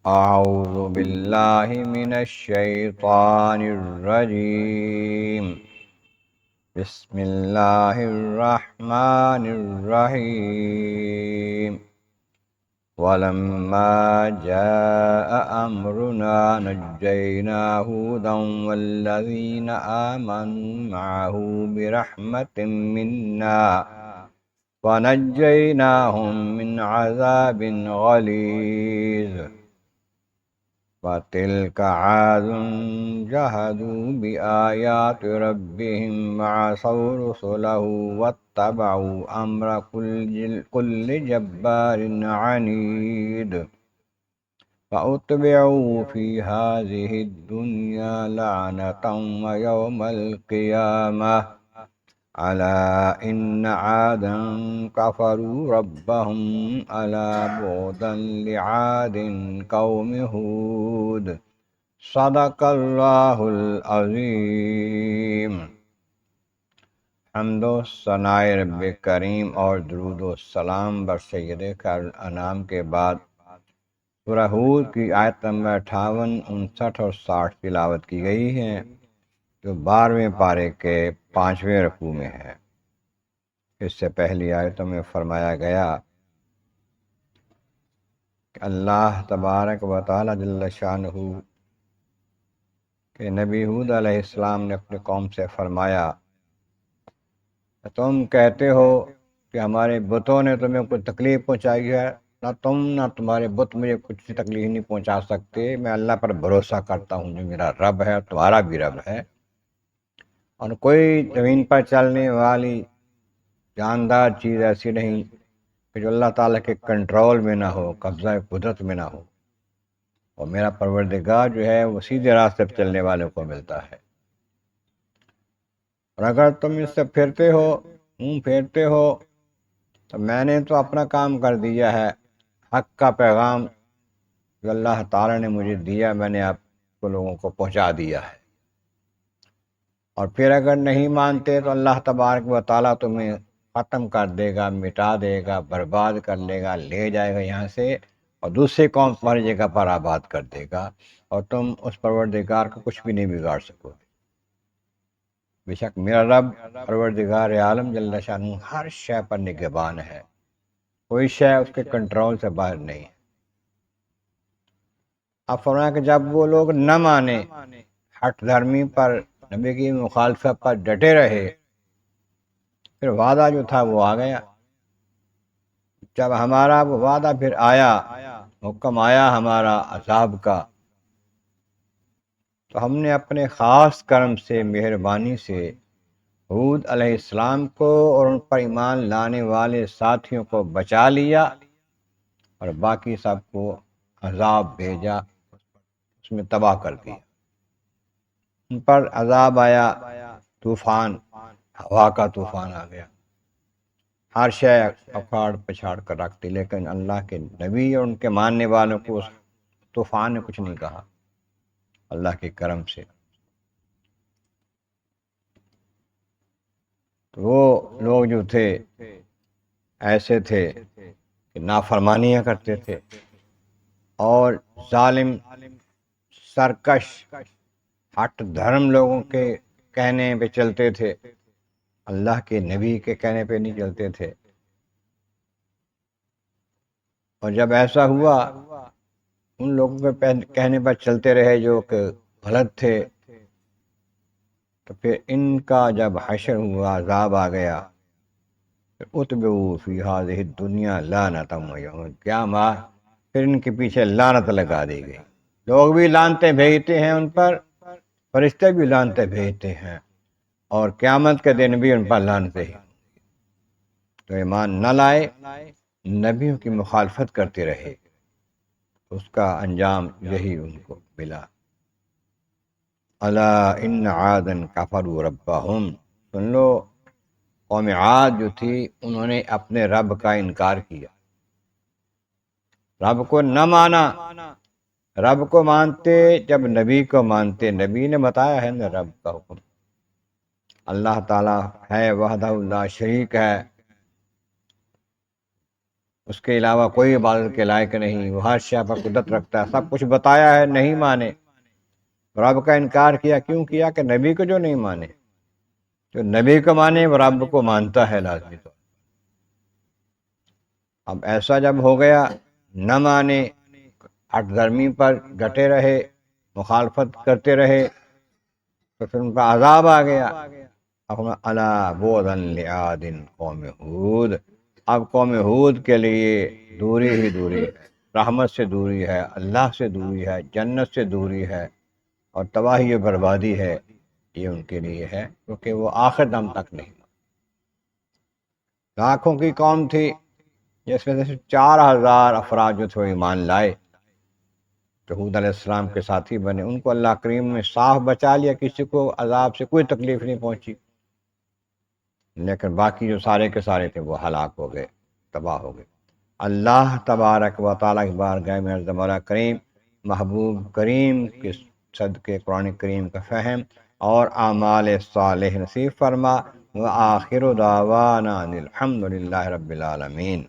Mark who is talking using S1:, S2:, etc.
S1: أعوذ بالله من الشيطان الرجيم. بسم الله الرحمن الرحيم. ولما جاء أمرنا نجينا هودا والذين آمنوا معه برحمة منا ونجيناهم من عذاب غليظ. وتلك عاد جحدوا بآيات ربهم وعصوا رسله واتبعوا أمر كل جبار عنيد. فأتبعوا في هذه الدنيا لعنة ويوم القيامة ألا إن عادا كفروا ربهم ألا بعدا لعاد قوم هود. صدق اللہ العظیم۔ حمد و ثناء رب کریم اور درود و سلام بر سید خیر الانام کے بعد سورہ ہود کی آیت نمبر 58، 59 اور 60 تلاوت کی گئی ہے، جو 12ویں پارے کے 5ویں رکوع میں ہے۔ اس سے پہلی آیتوں میں فرمایا گیا کہ اللہ تبارک و تعالی جل شانہ کہ نبی ہود علیہ السلام نے اپنی قوم سے فرمایا کہ تم کہتے ہو کہ ہمارے بتوں نے تمہیں کوئی تکلیف پہنچائی ہے، نہ تم نہ تمہارے بت مجھے کچھ تکلیف نہیں پہنچا سکتے۔ میں اللہ پر بھروسہ کرتا ہوں جو میرا رب ہے اور تمہارا بھی رب ہے، اور کوئی زمین پر چلنے والی جاندار چیز ایسی نہیں کہ جو اللہ تعالیٰ کے کنٹرول میں نہ ہو، قبضہ قدرت میں نہ ہو، اور میرا پروردگار جو ہے وہ سیدھے راستے پر چلنے والوں کو ملتا ہے۔ اور اگر تم اس سے پھرتے ہو، منہ پھیرتے ہو، تو میں نے تو اپنا کام کر دیا ہے، حق کا پیغام جو اللہ تعالیٰ نے مجھے دیا میں نے آپ کو لوگوں کو پہنچا دیا ہے۔ اور پھر اگر نہیں مانتے تو اللہ تبارک و تعالیٰ تمہیں ختم کر دے گا، مٹا دے گا، برباد کر لے گا، لے جائے گا یہاں سے، اور دوسری قوم تمہاری جگہ پر آباد کر دے گا، اور تم اس پروردگار کو کچھ بھی نہیں بگاڑ سکو گے۔ بے شک میرا رب پروردگار عالم جل شانہ ہر شے پر نگہبان ہے، کوئی شے اس کے کنٹرول سے باہر نہیں ہے۔ اب فرمایا کہ جب وہ لوگ نہ مانے، ہٹ دھرمی پر، نبی کی مخالفت پر ڈٹے رہے، پھر وعدہ جو تھا وہ آ گیا۔ جب ہمارا وہ وعدہ پھر آیا، حکم آیا ہمارا عذاب کا، تو ہم نے اپنے خاص کرم سے، مہربانی سے ہود علیہ السلام کو اور ان پر ایمان لانے والے ساتھیوں کو بچا لیا، اور باقی سب کو عذاب بھیجا، اس میں تباہ کر دیا۔ ان پر عذاب آیا، طوفان، ہوا کا طوفان آ گیا، ہر شے اکھاڑ پچھاڑ کر رکھتی، لیکن اللہ کے نبی اور ان کے ماننے والوں کو اس طوفان نے کچھ نہیں کہا اللہ کے کرم سے۔ تو وہ لوگ جو تھے ایسے تھے کہ نافرمانیاں کرتے تھے اور ظالم، سرکش، ہٹ دھرم لوگوں کے کہنے پہ چلتے تھے، اللہ کے نبی کے کہنے پہ نہیں چلتے تھے۔ اور جب ایسا ہوا، ان لوگوں کے کہنے پر چلتے رہے جو کہ غلط تھے، تو پھر ان کا جب حشر ہوا، عذاب آ گیا، اتبعوا فی ہذہ الدنیا لعنۃ ویوم القیامہ، پھر ان کے پیچھے لعنت لگا دی گئی۔ لوگ بھی لعنتیں بھیجتے ہیں ان پر، فرشتے بھی لعنتیں بھیجتے ہیں، اور قیامت کے دن بھی ان پر لعنتیں ہی۔ تو ایمان نہ لائے، نبیوں کی مخالفت کرتے رہے، اس کا انجام یہی ان کو ملا۔ الا ان عادا کفروا ربهم، سن لو قوم عاد جو تھی انہوں نے اپنے رب کا انکار کیا، رب کو نہ مانا۔ رب کو مانتے جب نبی کو مانتے، نبی نے بتایا ہے نا رب کا حکم، اللہ تعالیٰ ہے، وحدہ لا شریک ہے، اس کے علاوہ کوئی عبادت کے لائق نہیں، وہ ہر شے پر قدرت رکھتا ہے، سب کچھ بتایا ہے، نہیں مانے، رب کا انکار کیا، کیوں کیا؟ کہ نبی کو جو نہیں مانے، جو نبی کو مانے وہ رب کو مانتا ہے لازمی طور۔ اب ایسا جب ہو گیا، نہ مانے، ہٹ دھرمی پر ڈٹے رہے، مخالفت کرتے رہے، تو پھر ان کا عذاب آ گیا۔ الا بعدا لعاد قوم ہود، اب قوم ہود کے لیے دوری ہی دوری ہے، رحمت سے دوری ہے، اللہ سے دوری ہے، جنت سے دوری ہے، اور تباہی و بربادی ہے، یہ ان کے لیے ہے، کیونکہ وہ آخر دم تک نہیں۔ لاکھوں کی قوم تھی، جس میں سے 4000 افراد جو تھے وہ ایمان لائے، تو ہود علیہ السلام کے ساتھی بنے، ان کو اللہ کریم نے صاف بچا لیا، کسی کو عذاب سے کوئی تکلیف نہیں پہنچی، لیکن باقی جو سارے کے سارے تھے وہ ہلاک ہو گئے، تباہ ہو گئے۔ اللہ تبارک و تعالیٰ کی بارگاہ میں عرض مولا کریم، محبوب کریم کے صدقے قرآن کریم کا فہم اور اعمال صالح نصیب فرما، وآخر دعوانا الحمد للہ رب العالمین۔